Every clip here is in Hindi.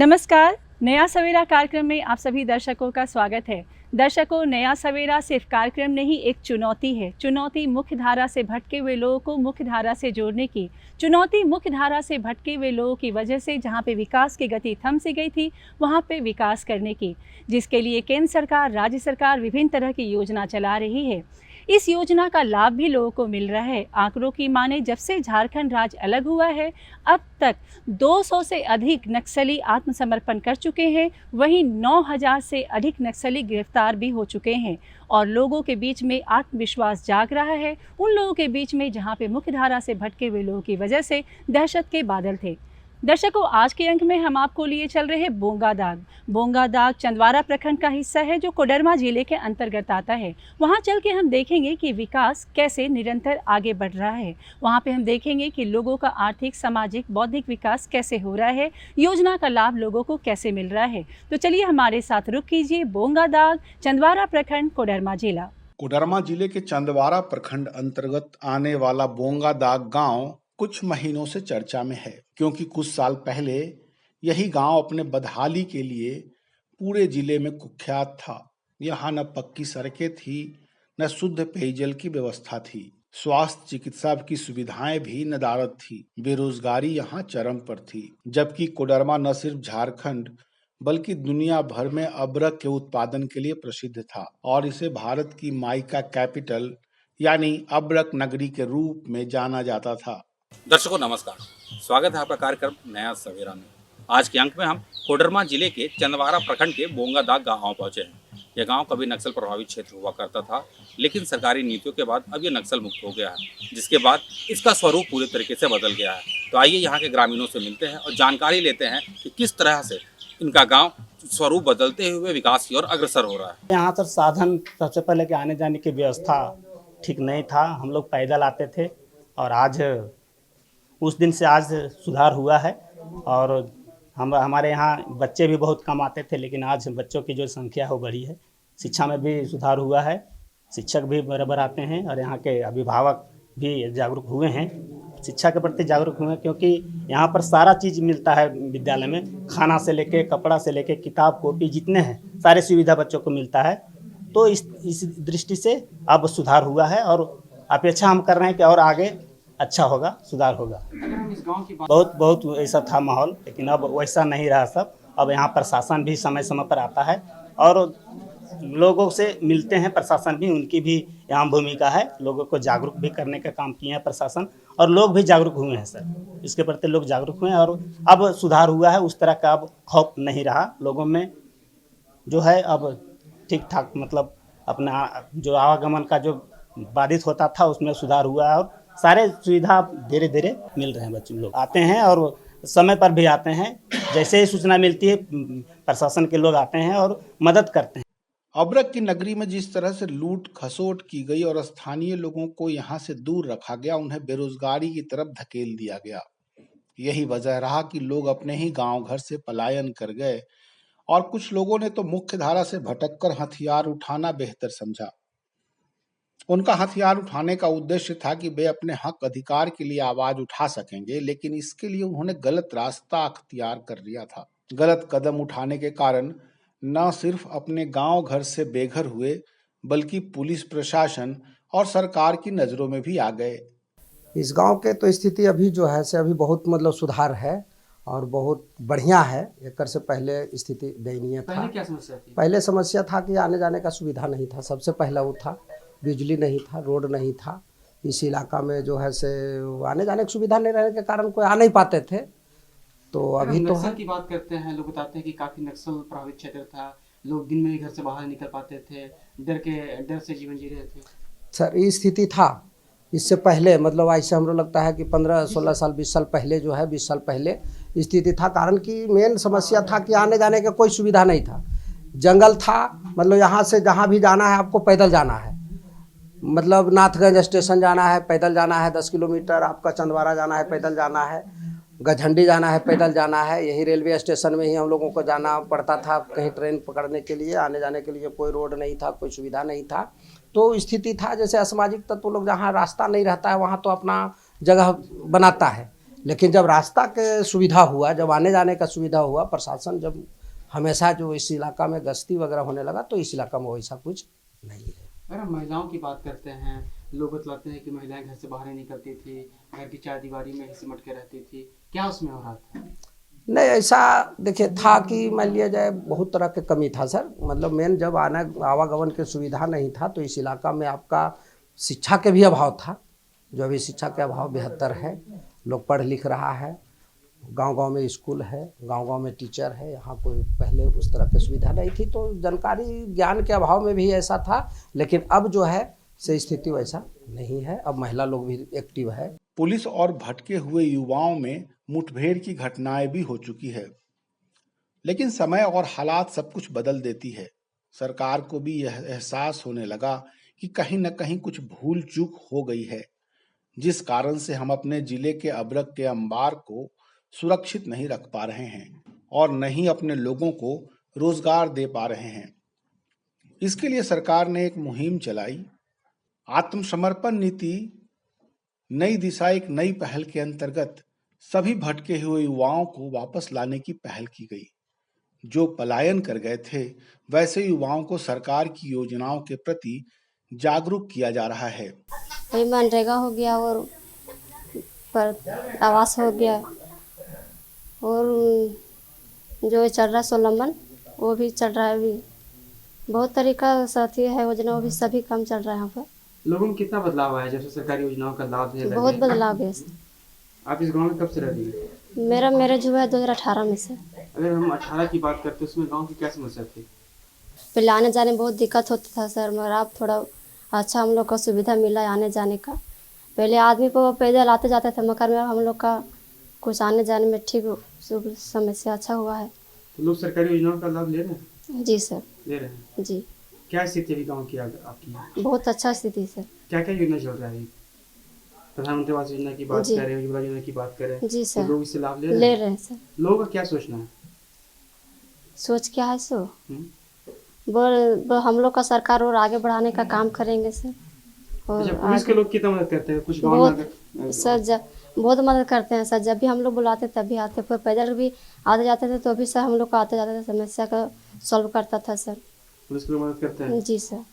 नमस्कार, नया सवेरा कार्यक्रम में आप सभी दर्शकों का स्वागत है। दर्शकों, नया सवेरा सिर्फ कार्यक्रम नहीं, एक चुनौती है। चुनौती मुख्य धारा से भटके हुए लोगों को मुख्य धारा से जोड़ने की। चुनौती मुख्य धारा से भटके हुए लोगों की वजह से जहां पे विकास की गति थम सी गई थी, वहां पे विकास करने की, जिसके लिए केंद्र सरकार, राज्य सरकार विभिन्न तरह की योजना चला रही है। इस योजना का लाभ भी लोगों को मिल रहा है। आंकड़ों की माने जब से झारखंड राज्य अलग हुआ है, अब तक 200 से अधिक नक्सली आत्मसमर्पण कर चुके हैं। वहीं 9000 से अधिक नक्सली गिरफ्तार भी हो चुके हैं और लोगों के बीच में आत्मविश्वास जाग रहा है। उन लोगों के बीच में जहां पे मुख्यधारा से भटके हुए लोगों की वजह से दहशत के बादल थे। दर्शकों, आज के अंक में हम आपको लिए चल रहे हैं बोंगादाग। बोंगादाग चंदवारा प्रखंड का हिस्सा है जो कोडरमा जिले के अंतर्गत आता है। वहां चल के हम देखेंगे कि विकास कैसे निरंतर आगे बढ़ रहा है। वहां पे हम देखेंगे कि लोगों का आर्थिक, सामाजिक, बौद्धिक विकास कैसे हो रहा है, योजना का लाभ लोगों को कैसे मिल रहा है। तो चलिए हमारे साथ रुक कीजिए। बोंगादाग, चंदवारा प्रखंड, कोडरमा जिला। कोडरमा जिले के चंदवारा प्रखंड अंतर्गत आने वाला बोंगादाग गांव कुछ महीनों से चर्चा में है, क्योंकि कुछ साल पहले यही गांव अपने बदहाली के लिए पूरे जिले में कुख्यात था। यहाँ न पक्की सड़कें थी, न शुद्ध पेयजल की व्यवस्था थी, स्वास्थ्य चिकित्सा की सुविधाएं भी नदारद थी, बेरोजगारी यहाँ चरम पर थी। जबकि कोडरमा न सिर्फ झारखंड बल्कि दुनिया भर में अबरक के उत्पादन के लिए प्रसिद्ध था और इसे भारत की माइका कैपिटल यानी अबरक नगरी के रूप में जाना जाता था। दर्शकों नमस्कार, स्वागत है आपका कार्यक्रम नया सवेरा में। आज के अंक में हम कोडरमा जिले के चंदवारा प्रखंड के बोंगादाग गांव पहुंचे हैं। यह गांव कभी नक्सल प्रभावित क्षेत्र हुआ करता था, लेकिन सरकारी नीतियों के बाद अब यह नक्सल मुक्त हो गया है, जिसके बाद इसका स्वरूप पूरे तरीके से बदल गया है। तो आइए यहाँ के ग्रामीणों से मिलते हैं और जानकारी लेते हैं कि किस तरह से इनका गांव स्वरूप बदलते हुए विकास की ओर अग्रसर हो रहा है। यहाँ पर साधन सबसे पहले कि आने जाने की व्यवस्था ठीक नहीं था, हम लोग पैदल आते थे और आज उस दिन से आज सुधार हुआ है। और हमारे यहाँ बच्चे भी बहुत कम आते थे, लेकिन आज बच्चों की जो संख्या है वो बढ़ी है। शिक्षा में भी सुधार हुआ है, शिक्षक भी बराबर आते हैं और यहाँ के अभिभावक भी जागरूक हुए हैं, शिक्षा के प्रति जागरूक हुए हैं, क्योंकि यहाँ पर सारा चीज़ मिलता है विद्यालय में। खाना से लेके, कपड़ा से लेके, किताब कॉपी जितने हैं सारे सुविधा बच्चों को मिलता है। तो इस दृष्टि से अब सुधार हुआ है और अपेक्षा हम कर रहे हैं कि और आगे अच्छा होगा, सुधार होगा। बहुत ऐसा था माहौल, लेकिन अब वैसा नहीं रहा सब। अब यहाँ प्रशासन भी समय समय पर आता है और लोगों से मिलते हैं। प्रशासन भी, उनकी भी यहाँ भूमिका है, लोगों को जागरूक भी करने का काम किए हैं प्रशासन, और लोग भी जागरूक हुए हैं सर। इसके प्रति लोग जागरूक हुए हैं और अब सुधार हुआ है। उस तरह का अब खौफ नहीं रहा लोगों में, जो है अब ठीक ठाक, मतलब अपना जो आवागमन का जो बाधित होता था उसमें सुधार हुआ है और सारे सुविधा धीरे धीरे मिल रहे हैं। बच्चे लोग आते हैं और समय पर भी आते हैं, जैसे ही सूचना मिलती है प्रशासन के लोग आते हैं और मदद करते हैं। अबरक की नगरी में जिस तरह से लूट खसोट की गई और स्थानीय लोगों को यहाँ से दूर रखा गया, उन्हें बेरोजगारी की तरफ धकेल दिया गया, यही वजह रहा कि लोग अपने ही गांव घर से पलायन कर गए और कुछ लोगों ने तो मुख्य धारा से भटककर हथियार उठाना बेहतर समझा। उनका हथियार उठाने का उद्देश्य था कि वे अपने हक अधिकार के लिए आवाज उठा सकेंगे, लेकिन इसके लिए उन्होंने गलत रास्ता अख्तियार कर लिया था। गलत कदम उठाने के कारण न सिर्फ अपने गांव घर से बेघर हुए, बल्कि पुलिस प्रशासन और सरकार की नजरों में भी आ गए। इस गांव के तो स्थिति अभी जो है से अभी बहुत मतलब सुधार है और बहुत बढ़िया है। एक से पहले स्थिति दयनीय था। पहले क्या समस्या थी? पहले समस्या था कि आने जाने का सुविधा नहीं था। सबसे पहला वो था, बिजली नहीं था, रोड नहीं था। इस इलाका में जो है से आने जाने की सुविधा नहीं रहने के कारण कोई आ नहीं पाते थे। तो अभी तो नक्सल की बात करते हैं, लोग बताते हैं कि काफी नक्सल प्रभावित क्षेत्र था, लोग दिन में ही घर से बाहर निकल पाते थे, डर से जीवन जी रहे थे। सर ये स्थिति था इससे पहले, मतलब ऐसे हमको लगता है कि 15-16 साल 20 साल पहले जो है 20 साल पहले स्थिति था। कारण कि मेन समस्या था कि आने जाने का कोई सुविधा नहीं था। जंगल था, मतलब यहाँ से जहाँ भी जाना है आपको पैदल जाना है। मतलब नाथगंज स्टेशन जाना है पैदल जाना है 10 किलोमीटर, आपका चंदवारा जाना है पैदल जाना है, गझंडी जाना है पैदल जाना है। यही रेलवे स्टेशन में ही हम लोगों को जाना पड़ता था कहीं ट्रेन पकड़ने के लिए। आने जाने के लिए कोई रोड नहीं था, कोई सुविधा नहीं था। तो स्थिति था जैसे असामाजिक तत्व लोग जहाँ रास्ता नहीं रहता है वहाँ तो अपना जगह बनाता है, लेकिन जब रास्ता के सुविधा हुआ, जब आने जाने का सुविधा हुआ, प्रशासन जब हमेशा जो इस इलाका में गश्ती वगैरह होने लगा, तो इस इलाका में वैसा कुछ नहीं है। अगर हम महिलाओं की बात करते हैं, लोग बतलाते हैं कि महिलाएं घर से बाहर नहीं निकलती थी, घर की चार दीवारी में ही सिमट के रहती थी। क्या उसमें हो रहा था? नहीं, ऐसा देखिए था कि मान लिया जाए बहुत तरह के कमी था सर। मतलब मेन जब आवागमन की सुविधा नहीं था, तो इस इलाका में आपका शिक्षा के भी अभाव था। जो अभी शिक्षा के अभाव बेहतर है, लोग पढ़ लिख रहा है, गांव-गांव में स्कूल है, गांव-गांव में टीचर है। यहाँ कोई पहले उस तरह की सुविधा नहीं थी, तो जानकारी ज्ञान के अभाव में भी ऐसा था। लेकिन अब जो है से स्थिति वैसा नहीं है, अब महिला लोग भी एक्टिव है। पुलिस और भटके हुए युवाओं में मुठभेड़ की घटनाएं भी हो चुकी है, लेकिन समय और हालात सब कुछ बदल देती है। सरकार को भी यह एहसास होने लगा कि कहीं न कहीं कुछ भूल चूक हो गई है, जिस कारण से हम अपने जिले के अबरक के अंबार को सुरक्षित नहीं रख पा रहे हैं और न ही अपने लोगों को रोजगार दे पा रहे हैं। इसके लिए सरकार ने एक मुहिम चलाई। आत्मसमर्पण नीति नई दिशा एक नई पहल के अंतर्गत सभी भटके हुए युवाओं को वापस लाने की पहल की गई। जो पलायन कर गए थे, वैसे युवाओं को सरकार की योजनाओं के प्रति जागरूक किया जा रहा है। वही मनरेगा हो गया और पर आवास हो गया, और जो चल रहा है सोलमन, वो भी चल रहा है। अभी बहुत तरीका साथी है योजना, वो भी सभी काम चल रहा है यहाँ पर। लोगों में कितना बदलाव आया जब से सरकारी योजनाओं का लाभ ले रहे बहुत हैं? बदलाव है। आप इस गांव में कब से रह रही हैं? मेरा मैरिज हुआ है 2018 में से। अगर हम 18 की बात करते हैं, उसमें गांव की क्या समस्या थी? पहले आने जाने में बहुत दिक्कत होता था सर, मगर अब थोड़ा अच्छा हम लोग को सुविधा मिला है आने जाने का। पहले आदमी को पैदल आते जाते थे, मगर में हम लोग का कुछ आने जाने में ठीक समस्या अच्छा हुआ है। तो लोग सरकारी योजनाओं का लाभ ले रहे हैं? जी सर। ले रहे हैं। जी क्या स्थिति है गाँव की आपकी? बहुत अच्छा स्थिति सर। क्या क्या योजना चल रहा है? प्रधानमंत्री आवास योजना की बात जी। करें, उज्ज्वला योजना की बात करें, जी तो सर, लोग इससे लाभ ले रहे हैं सर। लोगों का क्या सोचना है? सोच क्या है सो हम्म? वो हम लोग का सरकार और आगे बढ़ाने का काम करेंगे सर। और अच्छा, पुलिस के लोग कितना मदद करते हैं? कुछ गाँव में बहुत अगर- सर बहुत मदद करते हैं सर। जब भी हम लोग बुलाते तभी आते, फिर पैदल भी आते जाते थे तो भी सर हम लोग को आते जाते थे, समस्या का सॉल्व करता था सर। पुलिस के लोग मदद करते हैं? जी सर।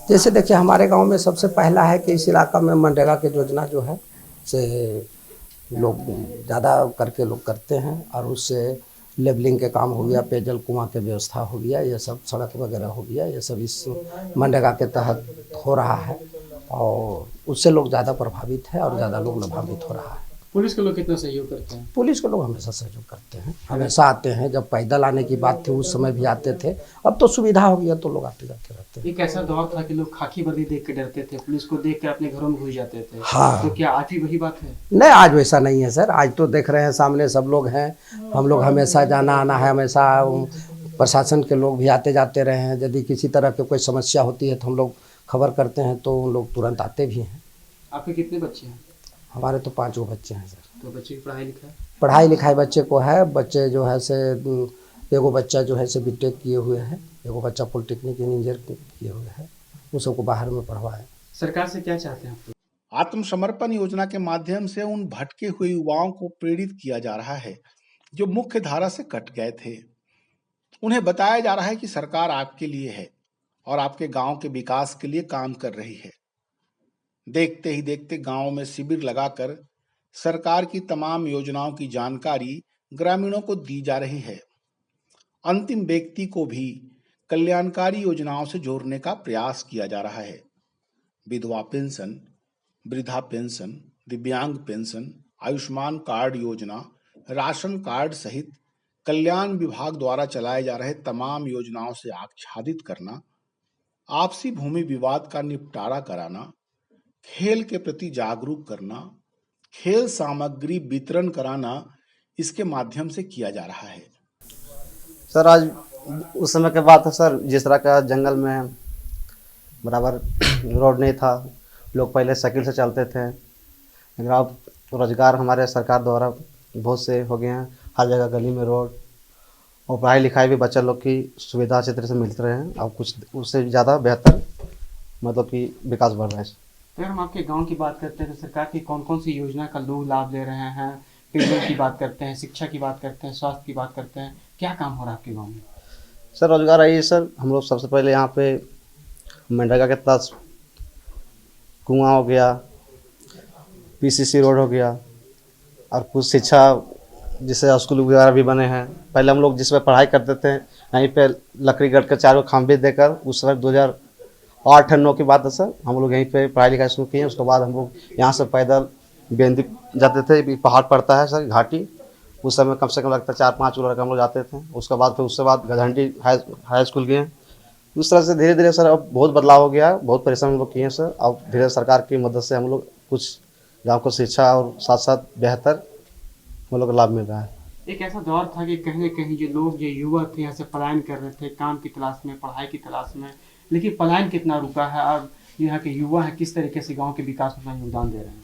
जैसे देखिए, हमारे गांव में सबसे पहला है कि इस इलाका में मनरेगा की योजना जो है से लोग ज़्यादा करके लोग करते हैं, और उससे लेबलिंग के काम हो गया, पेयजल कुआं के व्यवस्था हो गया, ये सब सड़क वगैरह हो गया, ये सब इस मनरेगा के तहत हो रहा है, और उससे लोग ज़्यादा प्रभावित है और ज़्यादा लोग लाभान्वित हो रहा है। पुलिस के लोग कितना सहयोग करते हैं? पुलिस के लोग हमेशा सहयोग करते हैं, हमेशा आते हैं। जब पैदल आने की बात थी उस समय भी आते थे, अब तो सुविधा हो गया तो लोग आते जाते रहते हैं। एक ऐसा दौर था कि लोग खाकी वर्दी देख के डरते थे, पुलिस को देख कर अपने घरों में घुस जाते थे। हाँ। तो क्या आज भी वही बात है? नहीं, आज वैसा नहीं है सर। आज तो देख रहे हैं सामने सब लोग हैं, हम लोग हमेशा जाना आना है, हमेशा प्रशासन के लोग भी आते जाते रहे हैं। यदि किसी तरह की कोई समस्या होती है तो हम लोग खबर करते हैं, तो उन लोग तुरंत आते भी हैं। आपके कितने बच्चे हैं? हमारे तो 5 बच्चे हैं सर। तो बच्चे की पढ़ाई लिखाई? पढ़ाई लिखाई बच्चे को है। बच्चे जो है से एगो बच्चा जो है से बीटेक किए हुए हैं, एगो बच्चा पॉलिटेक्निक इंजीनियर किए हुए हैं, उन सबको बाहर में पढ़वाएं। सरकार से क्या चाहते हैं आप? आत्मसमर्पण योजना के माध्यम से उन भटके हुए युवाओं को प्रेरित किया जा रहा है जो मुख्य धारा से कट गए थे। उन्हें बताया जा रहा है कि सरकार आपके लिए है और आपके गांव के विकास के लिए काम कर रही है। देखते ही देखते गांव में शिविर लगाकर सरकार की तमाम योजनाओं की जानकारी ग्रामीणों को दी जा रही है। अंतिम व्यक्ति को भी कल्याणकारी योजनाओं से जोड़ने का प्रयास किया जा रहा है। विधवा पेंशन, वृद्धा पेंशन, दिव्यांग पेंशन, आयुष्मान कार्ड योजना, राशन कार्ड सहित कल्याण विभाग द्वारा चलाए जा रहे तमाम योजनाओं से आच्छादित करना, आपसी भूमि विवाद का निपटारा कराना, खेल के प्रति जागरूक करना, खेल सामग्री वितरण कराना, इसके माध्यम से किया जा रहा है। सर आज उस समय के बात है सर, जिस तरह का जंगल में बराबर रोड नहीं था, लोग पहले साइकिल से चलते थे, लेकिन अब रोजगार हमारे सरकार द्वारा बहुत से हो गए हैं। हर जगह गली में रोड, और पढ़ाई लिखाई भी बच्चा लोग की सुविधा अच्छी तरह से मिलते रहे हैं। अब कुछ उससे ज़्यादा बेहतर मतलब कि विकास बढ़ रहा है। अगर हम आपके गांव की बात करते हैं तो सरकार की कौन कौन सी योजना का लोग लाभ ले रहे हैं? पेयजल की बात करते हैं, शिक्षा की बात करते हैं, स्वास्थ्य की बात करते हैं, क्या काम हो रहा है आपके गांव में? सर रोजगार है सर, हम लोग सबसे पहले यहाँ पे मनरेगा के तहत कुआं हो गया, पीसीसी रोड हो गया, और कुछ शिक्षा जिससे स्कूल वगैरह भी बने हैं। पहले हम लोग जिस पर पढ़ाई करते थे यहीं पे लकड़ी गढ़ के 4 खंभे देकर, उस समय 2008-9 की बात है सर, हम लोग यहीं पे पढ़ाई लिखाई शुरू किए। उसके बाद हम लोग यहाँ से पैदल बेंदी जाते थे, पहाड़ पड़ता है सर घाटी, उस समय कम से कम लगता 4-5 लड़के हम लोग जाते थे। उसके बाद गधंडी हाई स्कूल गए। उस तरह से धीरे धीरे सर अब बहुत बदलाव हो गया, बहुत परिश्रम हम लोग किए सर। अब धीरे सरकार की मदद से हम लोग कुछ गाँव को शिक्षा और साथ साथ बेहतर हम लोग को लाभ मिल रहा है। एक ऐसा दौर था कि कहीं न कहीं जो लोग, जो युवा थे, यहाँ से पलायन कर रहे थे काम की तलाश में, पढ़ाई की तलाश में, लेकिन पलायन कितना रुका है? अब यहाँ के युवा हैं किस तरीके से गांव के विकास में योगदान दे रहे हैं?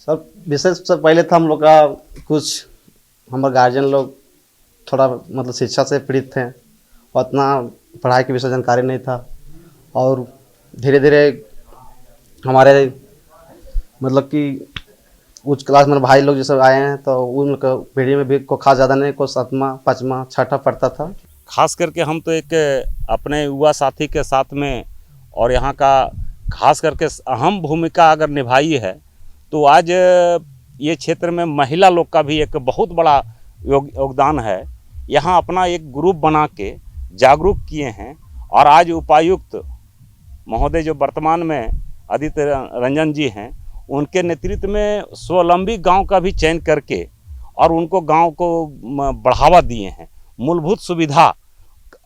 सर विशेष सर पहले था हम लोग का कुछ, हमारे गार्जियन लोग थोड़ा मतलब शिक्षा से पीड़ित थे, उतना पढ़ाई के विषय जानकारी नहीं था, और धीरे धीरे हमारे मतलब कि उच्च क्लास में भाई लोग जैसे आए हैं तो उनका पीढ़ी में भी को खास ज़्यादा नहीं, को 7वां 5वां 6ठा पढ़ता था। खास करके हम तो एक अपने युवा साथी के साथ में, और यहाँ का खास करके अहम भूमिका अगर निभाई है तो आज ये क्षेत्र में महिला लोग का भी एक बहुत बड़ा योगदान है। यहाँ अपना एक ग्रुप बना के जागरूक किए हैं, और आज उपायुक्त महोदय जो वर्तमान में आदित्य रंजन जी हैं, उनके नेतृत्व में स्वावलंबी गांव का भी चयन करके और उनको गांव को बढ़ावा दिए हैं। मूलभूत सुविधा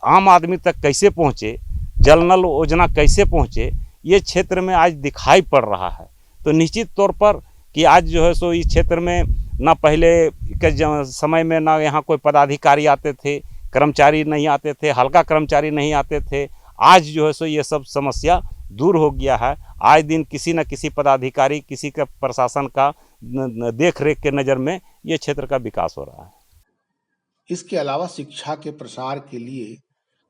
आम आदमी तक कैसे पहुँचे, जल नल योजना कैसे पहुँचे, ये क्षेत्र में आज दिखाई पड़ रहा है। तो निश्चित तौर पर कि आज जो है सो इस क्षेत्र में ना पहले के समय में ना यहाँ कोई पदाधिकारी आते थे, कर्मचारी नहीं आते थे, हल्का कर्मचारी नहीं आते थे। आज जो है सो ये सब समस्या दूर हो गया है। आए दिन किसी न किसी पदाधिकारी, किसी का प्रशासन का देख रेख के नज़र में ये क्षेत्र का विकास हो रहा है। इसके अलावा शिक्षा के प्रसार के लिए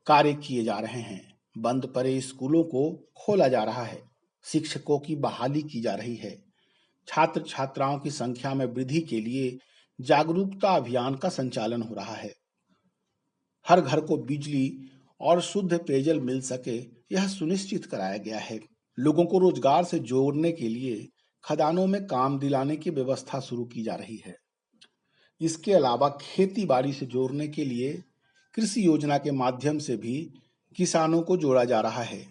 कार्य किए जा रहे हैं। बंद पड़े स्कूलों को खोला जा रहा है, शिक्षकों की बहाली की जा रही है, छात्र छात्राओं की संख्या में वृद्धि के लिए जागरूकता अभियान का संचालन हो रहा है। हर घर को बिजली और शुद्ध पेयजल मिल सके, यह सुनिश्चित कराया गया है। लोगों को रोजगार से जोड़ने के लिए खदानों में काम दिलाने की व्यवस्था शुरू की जा रही है। इसके अलावा खेती बाड़ी से जोड़ने के लिए कृषि योजना के माध्यम से भी किसानों को जोड़ा जा रहा है।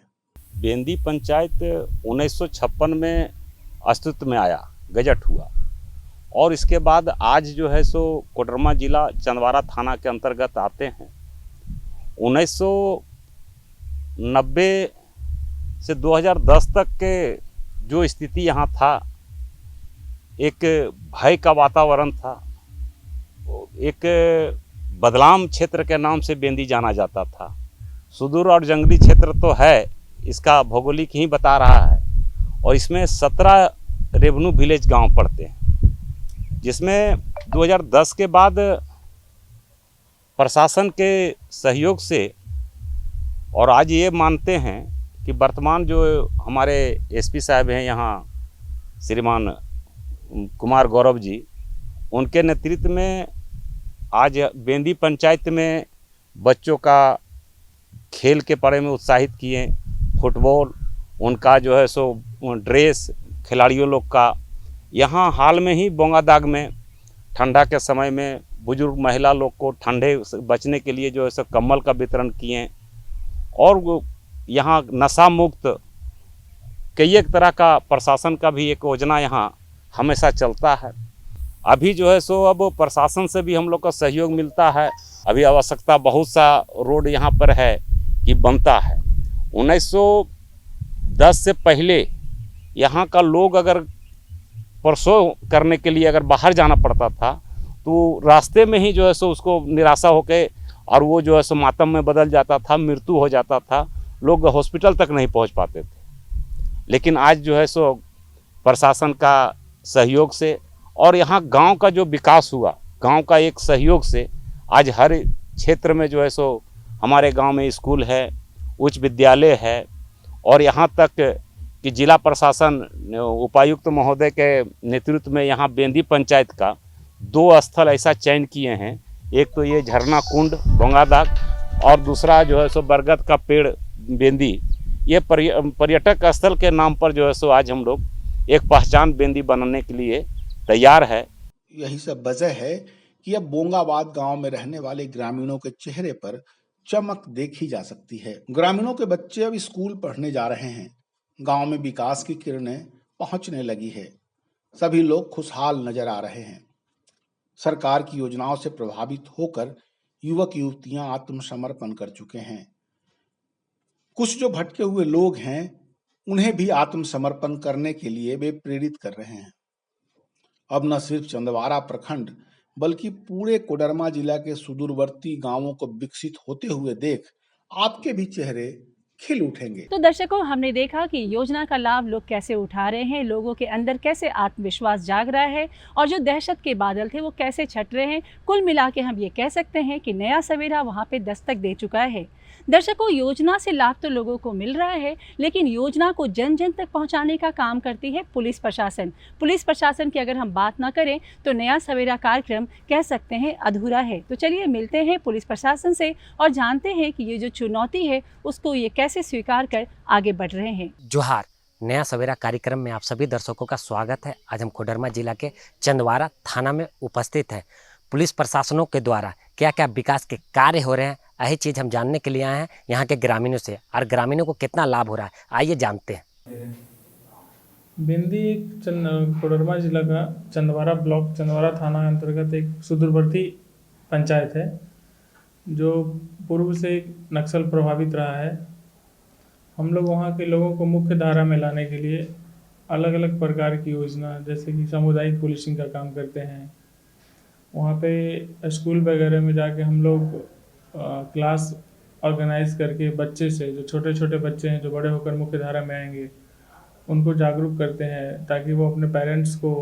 बेंदी पंचायत 1956 में अस्तित्व में आया, गजट हुआ, और इसके बाद आज जो है सो कोडरमा जिला चंदवारा थाना के अंतर्गत आते हैं। 1990 से 2010 तक के जो स्थिति यहाँ था, एक भय का वातावरण था, एक बदलाम क्षेत्र के नाम से बेंदी जाना जाता था। सुदूर और जंगली क्षेत्र तो है, इसका भौगोलिक ही बता रहा है, और इसमें 17 रेवेन्यू विलेज गांव पड़ते हैं, जिसमें 2010 के बाद प्रशासन के सहयोग से, और आज ये मानते हैं कि वर्तमान जो हमारे एसपी साहब हैं यहाँ श्रीमान कुमार गौरव जी, उनके नेतृत्व में आज बेंदी पंचायत में बच्चों का खेल के बारे में उत्साहित किए। फुटबॉल, उनका जो है सो ड्रेस खिलाड़ियों लोग का। यहाँ हाल में ही बोंगादाग में ठंडा के समय में बुजुर्ग महिला लोग को ठंडे से बचने के लिए जो है सो कंबल का वितरण किए। और यहाँ नशा मुक्त कई एक तरह का प्रशासन का भी एक योजना यहाँ हमेशा चलता है। अभी जो है सो अब प्रशासन से भी हम लोग का सहयोग मिलता है। अभी आवश्यकता बहुत सा रोड यहाँ पर है कि बनता है। 1910 से पहले यहाँ का लोग अगर परसों करने के लिए अगर बाहर जाना पड़ता था तो रास्ते में ही जो है सो उसको निराशा होके और वो जो है सो मातम में बदल जाता था, मृत्यु हो जाता था, लोग हॉस्पिटल तक नहीं पहुँच पाते थे। लेकिन आज जो है सो प्रशासन का सहयोग से और यहाँ गांव का जो विकास हुआ, गांव का एक सहयोग से आज हर क्षेत्र में जो है सो हमारे गांव में स्कूल है, उच्च विद्यालय है, और यहाँ तक कि जिला प्रशासन उपायुक्त महोदय के नेतृत्व में यहाँ बेंदी पंचायत का 2 स्थल ऐसा चयन किए हैं। एक तो ये झरना कुंड बोंगादाग और दूसरा जो है सो बरगद का पेड़ बेंदी। ये पर्यटक स्थल के नाम पर जो है सो आज हम लोग एक पहचान बेंदी बनाने के लिए तैयार है। यही सब वजह है कि अब बोंगाबाद गांव में रहने वाले ग्रामीणों के चेहरे पर चमक देखी जा सकती है। ग्रामीणों के बच्चे अब स्कूल पढ़ने जा रहे हैं। गांव में विकास की किरणें पहुंचने लगी है। सभी लोग खुशहाल नजर आ रहे हैं। सरकार की योजनाओं से प्रभावित होकर युवक युवतियां आत्मसमर्पण कर चुके हैं। कुछ जो भटके हुए लोग हैं उन्हें भी आत्मसमर्पण करने के लिए वे प्रेरित कर रहे हैं। अब न सिर्फ चंदवारा प्रखंड बल्कि पूरे कोडरमा जिला के सुदूरवर्ती गांवों को विकसित होते हुए देख आपके भी चेहरे खिल उठेंगे। तो दर्शकों, हमने देखा कि योजना का लाभ लोग कैसे उठा रहे हैं, लोगों के अंदर कैसे आत्मविश्वास जाग रहा है और जो दहशत के बादल थे वो कैसे छट रहे हैं। कुल मिला के हम ये कह सकते हैं कि नया सवेरा वहाँ पे दस्तक दे चुका है। दर्शकों, योजना से लाभ तो लोगों को मिल रहा है, लेकिन योजना को जन जन तक पहुंचाने का काम करती है पुलिस प्रशासन। पुलिस प्रशासन की अगर हम बात ना करें तो नया सवेरा कार्यक्रम कह सकते हैं अधूरा है। तो चलिए मिलते हैं पुलिस प्रशासन से और जानते हैं कि ये जो चुनौती है उसको ये कैसे स्वीकार कर आगे बढ़ रहे हैं। जोहार, नया सवेरा कार्यक्रम में आप सभी दर्शकों का स्वागत है। आज हम कोडरमा जिला के चंदवारा थाना में उपस्थित है। पुलिस प्रशासनों के द्वारा क्या क्या विकास के कार्य हो रहे हैं, यही चीज़ हम जानने के लिए आए हैं यहाँ के ग्रामीणों से, और ग्रामीणों को कितना लाभ हो रहा है, आइए जानते हैं। बेंदी कोडरमा जिला का चंदवारा ब्लॉक, चंदवारा थाना अंतर्गत एक सुदूरवर्ती पंचायत है जो पूर्व से नक्सल प्रभावित रहा है। हम लोग वहाँ के लोगों को मुख्य धारा में लाने के लिए अलग अलग प्रकार की योजना, जैसे कि सामुदायिक पुलिसिंग का काम करते हैं। वहाँ पे स्कूल वगैरह में जाके हम लोग क्लास ऑर्गेनाइज करके बच्चे से, जो छोटे छोटे बच्चे हैं जो बड़े होकर मुख्य धारा में आएंगे, उनको जागरूक करते हैं ताकि वो अपने पेरेंट्स को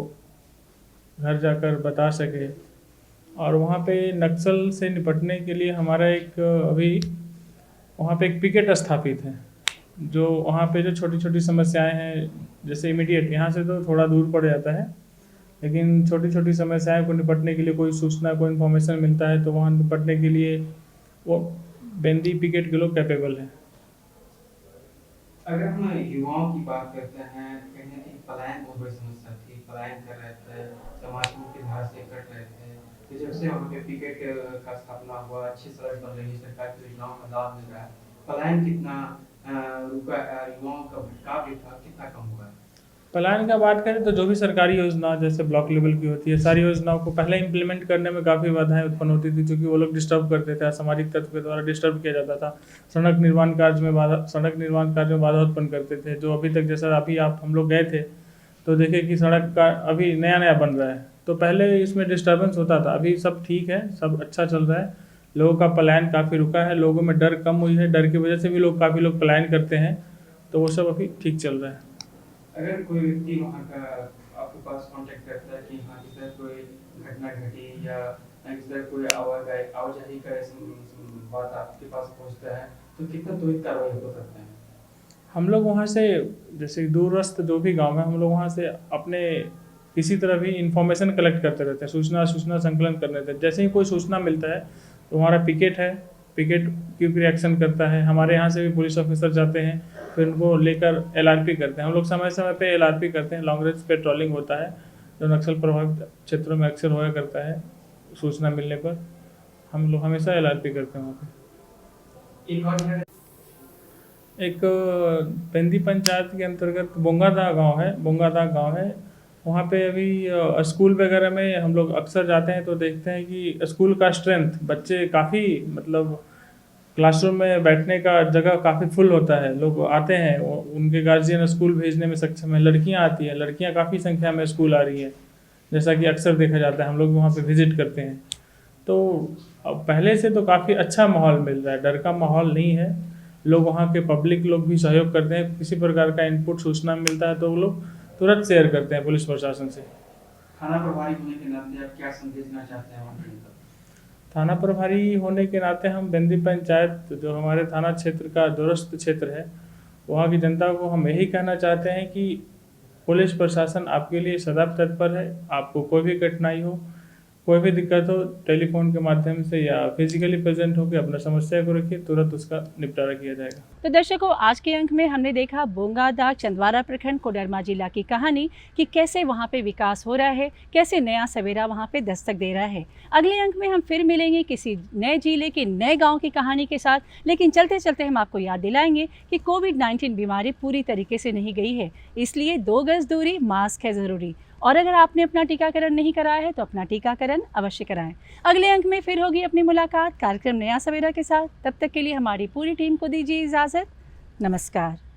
घर जाकर बता सके। और वहाँ पे नक्सल से निपटने के लिए हमारा एक अभी वहाँ पे एक पिकेट स्थापित है, जो वहाँ पे जो छोटी छोटी समस्याएं हैं, जैसे इमीडिएट यहाँ से तो थोड़ा दूर पड़ जाता है, लेकिन छोटी छोटी समस्याएं को निपटने के लिए कोई सूचना, कोई इन्फॉर्मेशन मिलता है तो वहाँ निपटने के लिए वो बेंदी पिकेट के लोग कैपेबल हैं। अगर हम युवाओं की बात करते हैं, कहीं ना कहीं पलायन बहुत बड़ी समस्या थी। पलायन कर रहे थे, समाज की धार से कट रहे थे। तो जब से वहाँ पे पिकेट का स्थापना हुआ, अच्छी सड़क बन रही है, सरकार की योजनाओं का लाभ मिल रहा है, पलायन कितना रुका, युवाओं का भटकाव भी था, कितना कम हुआ है? पलायन का बात करें तो जो भी सरकारी योजना जैसे ब्लॉक लेवल की होती है, सारी योजनाओं को पहले इम्प्लीमेंट करने में काफ़ी बाधाएं उत्पन्न होती थी, क्योंकि वो लोग डिस्टर्ब करते थे, असामाजिक तत्व के द्वारा डिस्टर्ब किया जाता था। सड़क निर्माण कार्य में बाधा उत्पन्न करते थे, जो अभी तक, जैसा अभी हम लोग गए थे तो देखे कि सड़क का अभी नया नया बन रहा है, तो पहले इसमें डिस्टर्बेंस होता था। अभी सब ठीक है, सब अच्छा चल रहा है, लोगों का पलायन काफ़ी रुका है, लोगों में डर कम हुई है, डर की वजह से भी काफ़ी लोग पलायन करते हैं, तो वो सब अभी ठीक चल रहा है। अगर कोई व्यक्ति वहाँ का आपके पास कांटेक्ट करता है कि हाँ किसी तरह कोई घटना घटी या किसी तरह कोई आवाजाही का बात आपके पास पहुँचता है, तो कितना त्वरित कार्रवाई हो सकता है? हम लोग वहाँ से, जैसे दूरस्थ जो भी गांव है, हम लोग वहाँ से अपने किसी तरह भी इंफॉर्मेशन कलेक्ट करते रहते हैं, सूचना संकलन करने रहते हैं। जैसे ही कोई सूचना मिलता है तो हमारा पिकेट है, पिकेट क्विक रिएक्शन करता है। हमारे यहाँ से भी पुलिस ऑफिसर जाते हैं, फिर उनको लेकर LRP करते हैं। हम लोग समय समय पे LRP करते हैं, लॉन्ग रेंज पेट्रोलिंग होता है जो नक्सल प्रभावित क्षेत्रों में अक्सर होया करता है। सूचना मिलने पर हम लोग हमेशा LRP करते हैं वहाँ पे। एक बेंदी पंचायत के अंतर्गत बोंगादा गांव है। वहाँ पे अभी स्कूल वगैरह में हम लोग अक्सर जाते हैं तो देखते हैं कि स्कूल का स्ट्रेंथ, बच्चे काफ़ी, मतलब क्लासरूम में बैठने का जगह काफ़ी फुल होता है, लोग आते हैं, उनके गार्जियन स्कूल भेजने में सक्षम है। लड़कियां आती हैं, लड़कियां काफ़ी संख्या में स्कूल आ रही हैं, जैसा कि अक्सर देखा जाता है, हम लोग वहाँ पे विजिट करते हैं। तो अब पहले से तो काफ़ी अच्छा माहौल मिल रहा है, डर का माहौल नहीं है। लोग वहाँ के पब्लिक लोग भी सहयोग करते हैं, किसी प्रकार का इनपुट सूचना मिलता है तो वो लोग तुरंत शेयर करते हैं पुलिस प्रशासन से। थाना प्रभारी होने के नाते आप क्या संदेश देना चाहते हैं वहाँ पे? थाना प्रभारी होने के नाते हम बेंदी पंचायत, जो हमारे थाना क्षेत्र का दूरस्थ क्षेत्र है, वहाँ की जनता को हम यही कहना चाहते हैं कि पुलिस प्रशासन आपके लिए सदा तत्पर है। आपको कोई भी कठिनाई हो, कोई भी दिक्कत हो, टेलीफोन के माध्यम से या फिजिकली प्रेजेंट होकर अपना समस्या को रखिए, तुरंत उसका निपटारा किया जाएगा। तो दर्शकों, आज के अंक में हमने देखा बोंगादाग चंदवारा प्रखंड कोडरमा जिला की कहानी कि कैसे वहाँ पे विकास हो रहा है, कैसे नया सवेरा वहाँ पे दस्तक दे रहा है। अगले अंक में हम फिर मिलेंगे किसी नए जिले के नए गांव की कहानी के साथ, लेकिन चलते चलते हम आपको याद दिलाएंगे कि कोविड-19 बीमारी पूरी तरीके से नहीं गई है, इसलिए 2 गज दूरी, मास्क है ज़रूरी। और अगर आपने अपना टीकाकरण नहीं कराया है तो अपना टीकाकरण अवश्य कराएं। अगले अंक में फिर होगी अपनी मुलाकात कार्यक्रम नया सवेरा के साथ। तब तक के लिए हमारी पूरी टीम को दीजिए इजाज़त। नमस्कार।